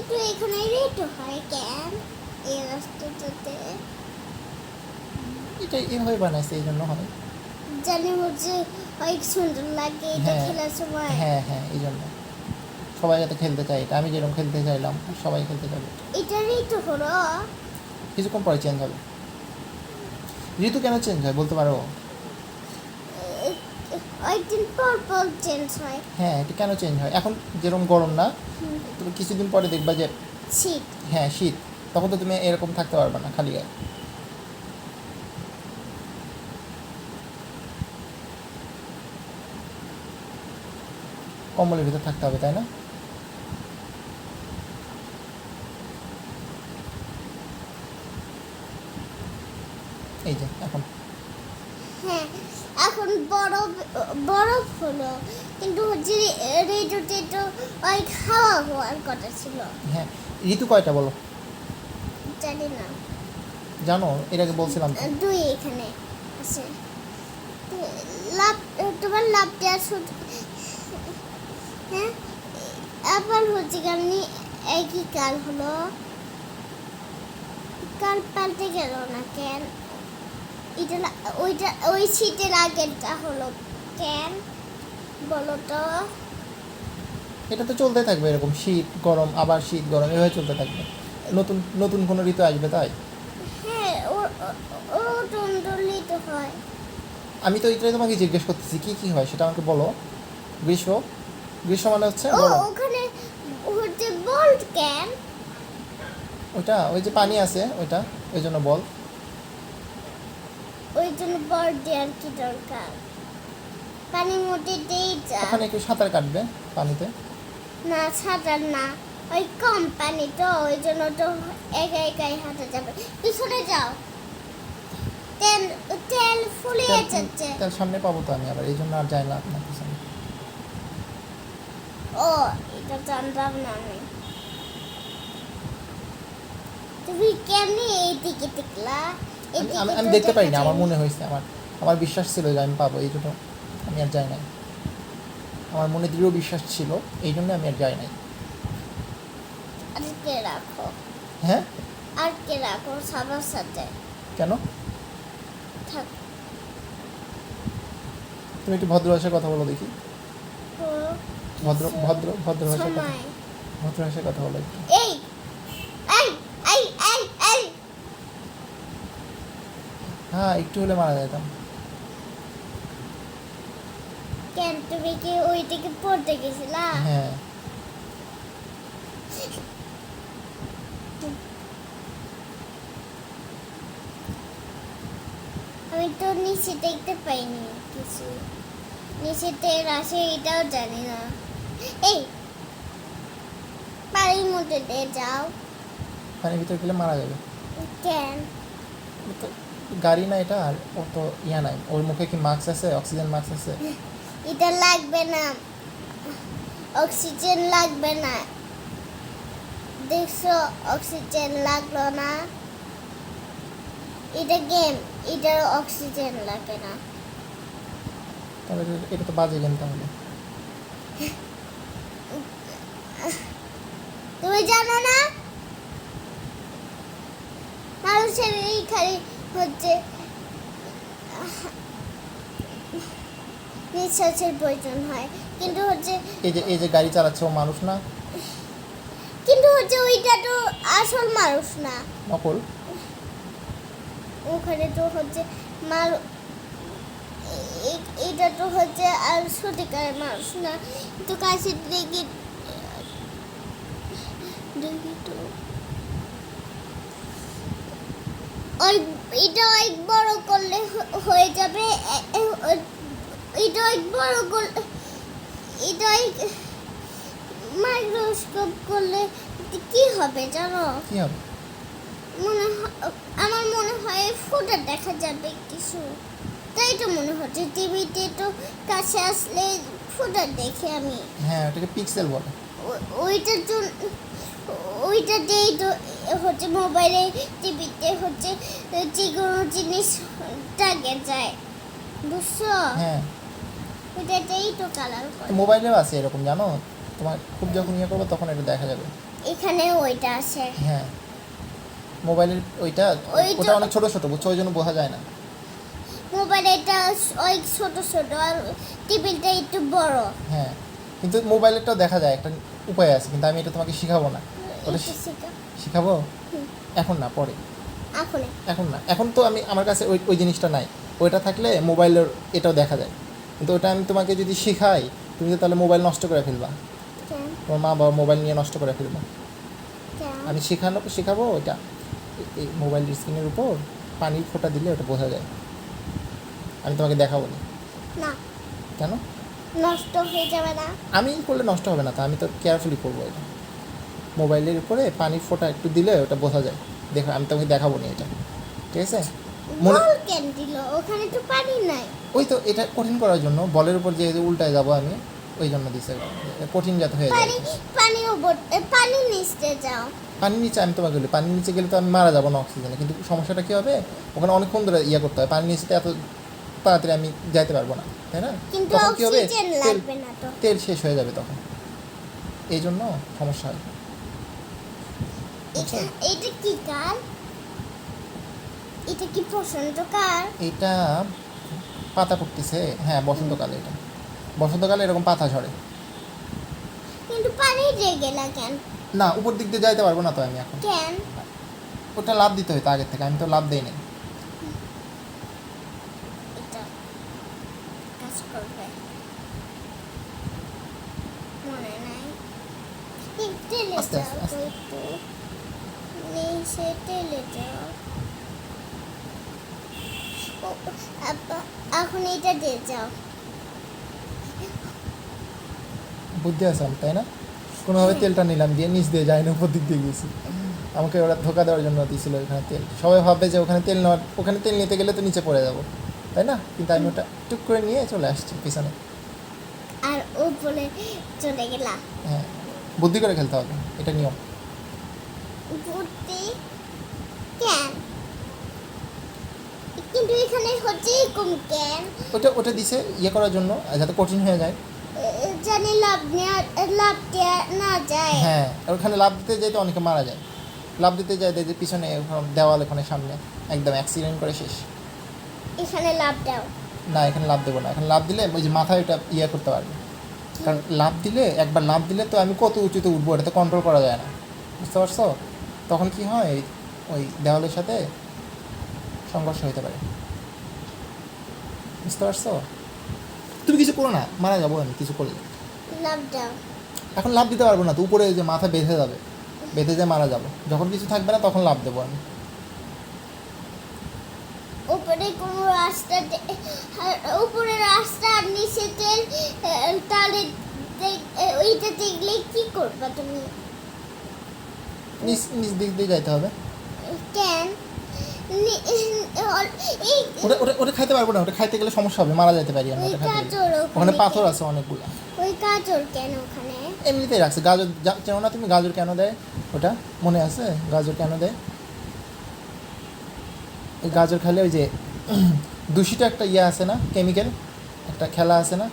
কিন্তু এখানে রেট হয় কেন এই রাস্তাটাতে? এটা এভাবে বানাইছে এই জন্য হয়। জানি হচ্ছে অনেক সুন্দর লাগে এটা হ্যাঁ খেলার সময়। হ্যাঁ হ্যাঁ, এই জন্য সবাই যাতে খেলতে চায়, এটা আমি যেরকম খেলতে চাইলাম সবাই খেলতে যাবে। এটা রেট হলো কিছুক্ষণ পরে চেঞ্জ হবে। ঋতু কেন চেঞ্জ হয় বলতে পারো? একদিন পর পর চেঞ্জ হয়। হ্যাঁ, এটা কেন চেঞ্জ হয়? এখন যেরকম গরম না, তুমি কিছুদিন পরে দেখবা যে শীত। হ্যাঁ শীত, তখন তো তুমি এরকম থাকতে পারবে না খালি গায়ে। কম্বলের ভিতর থাকতে হবে, তাই না? এই যে এখন হ্যাঁ, এখন বরফ হলো, কিন্তু হচ্ছে রেডিওতে তো অনেক হাওয়া হওয়ার কথা ছিল। হ্যাঁ, ঋতু কয়টা বলো? জানি না। জানো, এর আগে বলছিলাম তো। দুই এখানে আছে। লাভ, তোমার লাভ দেওয়ার হ্যাঁ, আবার হচ্ছে কেমনি একই কাল হলো, কাল পাল্টে গেল না কেন? এটা ওইটা ওই শীতের আগেরটা হলো কেন বলো তো? এটা তো চলতে থাকবে এরকম, শীত গরম আবার শীত গরম, এভাবে চলতে থাকবে। নতুন নতুন কোনো ঋতু আসবে তাই। হ্যাঁ, ও টুনটুলি তো হয়। আমি তো এটাই তোমাকে জিজ্ঞেস করতেছি কি কি হয় সেটা আমাকে বলো। গ্রীষ্ম, গ্রীষ্ম মানে হচ্ছে ও গরম। ওখানে হচ্ছে বল্ট কেন? ওইটা ওই যে পানি আছে ওইটা, ওই জন্য বল। ওই জন্য বল্ট দেওয়ার কি দরকার? পানির মধ্যে দেই যা। ওখানে একটু সাঁতার কাটবে পানিতে। না, সাঁতার না, ওই কম পানি তো ওই জন্য তো একা একাই হাঁটা যাবে। পিছনে যাও, তেল তেল ফুলিয়ে যাচ্ছে। তার সামনে পাবো তো আমি আবার, এই জন্য আর যাই না আপনার পিছনে। ও, এটা জানতাম না আমি। তুমি কেমনি এইদিকে দেখলা? আমি দেখতে পারি না, আমার মনে হয়েছে, আমার আমার বিশ্বাস ছিল যে আমি পাবো, এই জন্য আমি আর যাই নাই। আমার মনে দৃঢ় বিশ্বাস ছিল, এই জন্য আমি আর যাই নাই। আজকে রাখো, হ্যাঁ, আজকে রাখো সবার সাথে কেন? থাক। তুমি একটু ভদ্র ভাষায় কথা বলো দেখি। ভদ্র ভদ্র ভদ্র ভাষায় কথা, সময়। ভদ্র ভাষায় কথা বলো একটু। এই এই এই এই এই হ্যাঁ, একটু হলে মারা যেতাম। কেন তুমি কি ওই দিকে পড়তে গেছিলা? হ্যাঁ, আমি তো নিচে দেখতে পাইনি কিছু, নিচে তেল আসে এটাও জানি না। এই বাড়ির মধ্যে দিয়ে যাও পানির ভিতরে গেলে মারা যাবে। কেন? ও তো গাড়ি না এটা, আর ও তো ইয়া নাই, ওর মুখে কি মাস্ক আছে, অক্সিজেন মাস্ক আছে? এটা লাগবে না, অক্সিজেন লাগবে না। দেখছো অক্সিজেন লাগলো না? এটা গেম, এটার অক্সিজেন লাগে না। তাহলে এটা তো বাজে গেম তাহলে। তুমি জানো না মানুষের এই খালি হচ্ছে নিঃশ্বাসের প্রয়োজন হয়, কিন্তু হচ্ছে এই যে গাড়ি চালাচ্ছে ও মানুষ না? কিন্তু হচ্ছে ওইটা তো আসল মানুষ না। নকল। ওখানে তো হচ্ছে এটা তো হচ্ছে আর সত্যিকারের মানুষ না, কিন্তু কাছে দেখি দেখি তো ওই এটা অনেক বড় করলে হয়ে যাবে। এটা অনেক বড় করলে, এটা মাইক্রোস্কোপ করলে কি হবে জানো? কি হবে? আমার মনে হয় ফুটা দেখা যাবে কিছু, তাই তো মনে হচ্ছে। টিভিতে তো কাছে আসলে ফুটা দেখে আমি। হ্যাঁ, ওটাকে পিক্সেল বলে। ওইটার জন্য ওইটা দিয়েই তো হচ্ছে মোবাইলে টিভিতে হচ্ছে যে কোনো জিনিস টাকে যায়, বুঝছো? হ্যাঁ, ওইটাতেই তো কালার করে। মোবাইলেও আছে এরকম জানো, তোমার খুব যখন ইয়ে করবো তখন এটা দেখা যাবে। এখানে ওইটা আছে। হ্যাঁ মোবাইলের ওইটা ওইটা- ওটা অনেক ছোট ছোট বুঝছো ওই জন্য বোঝা যায় না। মোবাইল এটা ওই ছোট ছোট আর টেবিলটা একটু বড়। হ্যাঁ কিন্তু মোবাইলেরটাও দেখা যায় একটা উপায় আছে, কিন্তু আমি এটা তোমাকে শিখাবো না। ওটা একটু শিখা। শিখাবো হুম। এখন না, পরে। এখনই। এখন না, এখন তো আমার কাছে ওই ওই জিনিসটা নাই। ওইটা থাকলে মোবাইলের এটাও দেখা যায়, কিন্তু ওটা আমি তোমাকে যদি শিখাই তুমি তো তাহলে মোবাইল নষ্ট করে ফেলবা, কেন? তোমার মা বাবা মোবাইল নিয়ে নষ্ট করে ফেলবা। কেন? আমি শেখাবো ওইটা এই মোবাইল স্ক্রিনের উপর পানির ফোঁটা দিলে ওটা বোঝা যায়। আমি তোমাকে দেখাবো না। না, কেন? নষ্ট হয়ে যাবে না। আমি করলে নষ্ট হবে না, তো আমি তো কেয়ারফুলি করবো এটা। মোবাইলের উপরে পানির ফোঁটা একটু দিলে ওটা বোঝা যায়। দেখো আমি তোমাকে দেখাবো না এটা, ঠিক আছে? মনে বল কেন দিল? ওখানে তো পানি নাই। ওই তো এটা কঠিন করার জন্য, বলের উপর যে উল্টায় যাবো আমি ওই জন্য দিছে, কঠিন যাতে হয়ে যায়। পানির উপর পানি নিচে যাও। পানির নিচে আমি তোমাকে বলি, পানির নিচে গেলে তো আমি মারা যাবো না অক্সিজেনে, কিন্তু সমস্যাটা কী হবে ওখানে অনেকক্ষণ ধরে করতে হয়, পানির নিচে তো এত তাড়াতাড়ি আমি যাইতে পারবো না, তাই না? কিন্তু তখন কী হবে, অক্সিজেন লাগবে না তো। তেল শেষ হয়ে যাবে তখন, এই জন্য সমস্যা হয়। বুঝছো? এটা কি কাল? এটা কি বসন্ত কাল? এটা পাতা পড়তেছে, হ্যাঁ বসন্তকালে, এটা বসন্তকালে এরকম পাতা ঝরে। কিন্তু পানি দিয়ে গেলা কেন? না উপর দিক দিয়ে যাইতে পারবো না তো আমি এখন, কেন? ওটা লাভ দিতে হইতো আগের থেকে, আমি তো লাভ দেই নাই। এটা কাজ করবে মনে নাই। টেলে আস্তে যাও আস্তে, তো আস্তে। একটু নিচে টেলে যাও। এখন এটা দিয়ে যাও। বুদ্ধি আছে আমার, তাই না? কোনোভাবে তেলটা নিলাম, দিয়ে নিচ দিয়ে যাই না, উপর দিক দিয়ে গেছি। আমাকে ওরা ধোকা দেওয়ার জন্য দিয়েছিল ওখানে তেল। সবাই ভাববে যে ওখানে তেল নেওয়ার, ওখানে তেল নিতে গেলে তো নিচে পড়ে যাবো, তাই না? কিন্তু আমি ওটা টুক করে নিয়ে চলে আসছি পিছনে। আর উপরে চলে গেলা। হ্যাঁ বুদ্ধি করে খেলতে হবে, এটা নিয়ম। বুদ্ধি কেন? কিন্তু এখানে হচ্ছে এরকম কেন? ওটা দিছে করার জন্য, যাতে কঠিন হয়ে যায়। জানি লাভ দেওয়া না যায়। হ্যাঁ আর ওখানে লাভ দিতে যাইতে অনেকে মারা যায়, লাভ দিতে যায় যে পিছনে দেওয়াল, ওখানে সামনে একদম অ্যাক্সিডেন্ট করে শেষ। এখানে লাভ দাও। না এখানে লাভ দেবো না, এখানে লাভ দিলে ওই যে মাথায় ওটা করতে পারবে। কারণ লাভ দিলে, একবার লাভ দিলে তো আমি কত উঁচুতে উঠবো, এটা তো কন্ট্রোল করা যায় না, বুঝতে পারছো? তখন কি হয়, ওই দেওয়ালের সাথে সংঘর্ষ হতে পারে, বুঝতে পারছো? তুমি কিছু করো না, মারা যাবো আমি কিছু করলে। লাভ দাও। এখন লাভ দিতে পারবো না তো, উপরে যে মাথা বেঁধে যাবে, বেঁধে যে মারা যাবো। যখন কিছু থাকবে না তখন লাভ দেবো আমি। উপরে কোনো রাস্তা উপরে রাস্তা আর নিচে তেল, তাহলে ওইটা দেখলে কি করবা তুমি? নিচ নিচ দিক দিয়ে যাইতে হবে। কেন? ওটা ওটা ওটা খাইতে পারবো না, ওটা খাইতে গেলে সমস্যা হবে, মারা যেতে পারি আমি ওই ওটা খাইতে গেলে। গাজর ওখানে পাথর আছে অনেকগুলো। ওই গাজর কেন ওখানে? এমনিতেই রাখছে গাজর, চেনো না তুমি গাজর কেন দেয়? ওটা মনে আছে গাজর কেন দেয়? ওই গাজর খেলে ওই যে দূষিত একটা আছে না, কেমিক্যাল একটা খেলা আছে না,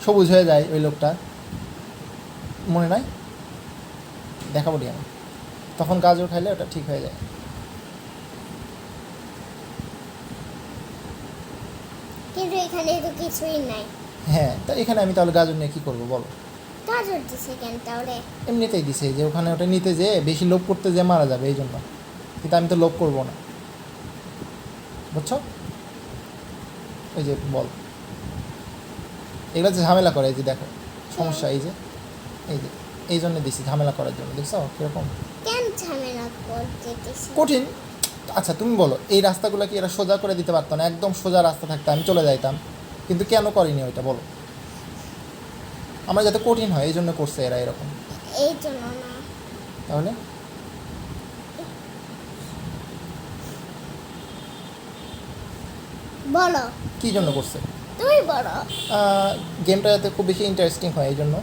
সবুজ হয়ে যায় ওই লোকটা, মনে নাই? দেখাবো আমি, তখন গাজর খাইলে ওটা ঠিক হয়ে যায়। কিন্তু এখানে তো কিছুই নাই। হ্যাঁ তা এখানে আমি তাহলে গাজর নিয়ে কী করবো বলো? গাজর দিছে কেন তাহলে? এমনিতেই দিছে যে ওখানে ওটা নিতে যেয়ে বেশি লোভ করতে যেয়ে মারা যাবে এই জন্য, কিন্তু আমি তো লোভ করবো না, বুঝছো? ওই যে বল এগুলো যে ঝামেলা করে, এই যে দেখো সমস্যা, এই যে এই জন্য দিছি ঝামেলা করার জন্য, দেখছো কীরকম কেন ঝামেলা করতে দিছে? কঠিন। আচ্ছা তুমি বলো, এই রাস্তাগুলো কি এরা সোজা করে দিতে পারতো না? একদম সোজা রাস্তা থাকতো, আমি চলে যাইতাম, কিন্তু কেন করেনি ওইটা বলো? আমার যাতে কঠিন হয় এই জন্য করছে এরা এরকম। এই জন্য না। তাহলে বলো, কী জন্য করছে? তুমি বলো। গেমটা যাতে খুব বেশি ইন্টারেস্টিং হয় এই জন্য,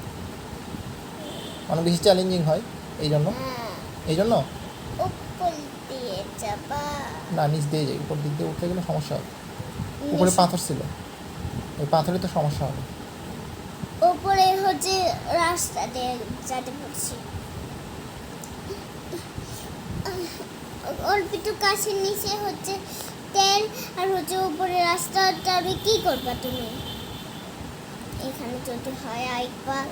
অনেক বেশি চ্যালেঞ্জিং হয় এই জন্য, এই জন্য। উপর দিয়ে যাবা? না নিচ দিয়ে যাই, উপর দিক দিয়ে উঠতে গেলে সমস্যা হবে। উপরে পাথর ছিল, ওই পাথরে তো সমস্যা হবে। উপরে হচ্ছে রাস্তা দিয়ে যেতে পারছি। অল্প একটু কাশির নিচে হচ্ছে তেল আর হচ্ছে উপরে রাস্তাটা কি করবা তুমি? এখানে যদি হয় আইকবার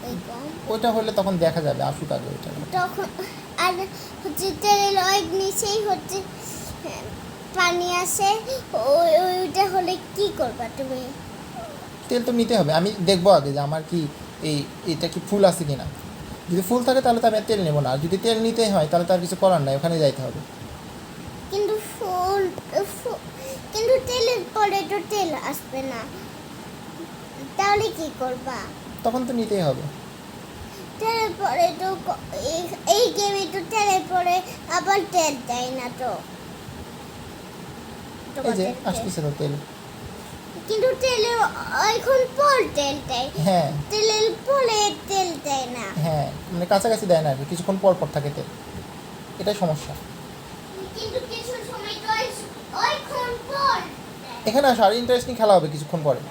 এরকম ওইটা হলে তখন দেখা যাবে, আসুক আগে ওইটা। তখন আর হচ্ছে তেলের অয়েক নিচেই হচ্ছে পানি আসে, ওইটা হলে কি করবা তুমি? তেল তো নিতে হবে, আমি দেখবো আগে যে আমার কি এটা কি ফুল আছে কিনা। যদি ফুল থাকে তাহলে তো আমি আর তেল নেবো না, আর যদি তেল নিতে হয় তাহলে তার কিছু করার নাই, ওখানে যাইতে হবে। কিন্তু কিন্তু তেলের পরে তো তেল আসবে না, তাহলে কি করবা? তখন তো নিতেই হবে। তেলের পরে তো এই গেমে তো তেলের পরে আবার তেল দেয় না তো এই যে তোমাদেরকে। আসতেছে তো তেল। কিন্তু তেলে এখন পর তেল দেয়, হ্যাঁ তেলের পরে তেল দেয় না। হ্যাঁ, মানে কাছাকাছি দেয় না আর কি, কিছুক্ষণ পর পর থাকে তেল, এটাই সমস্যা। কিন্তু কিছু সময় তো এখন পর দেয়। এখানে আসো, আর ইন্টারেস্টিং খেলা হবে কিছুক্ষণ পরে।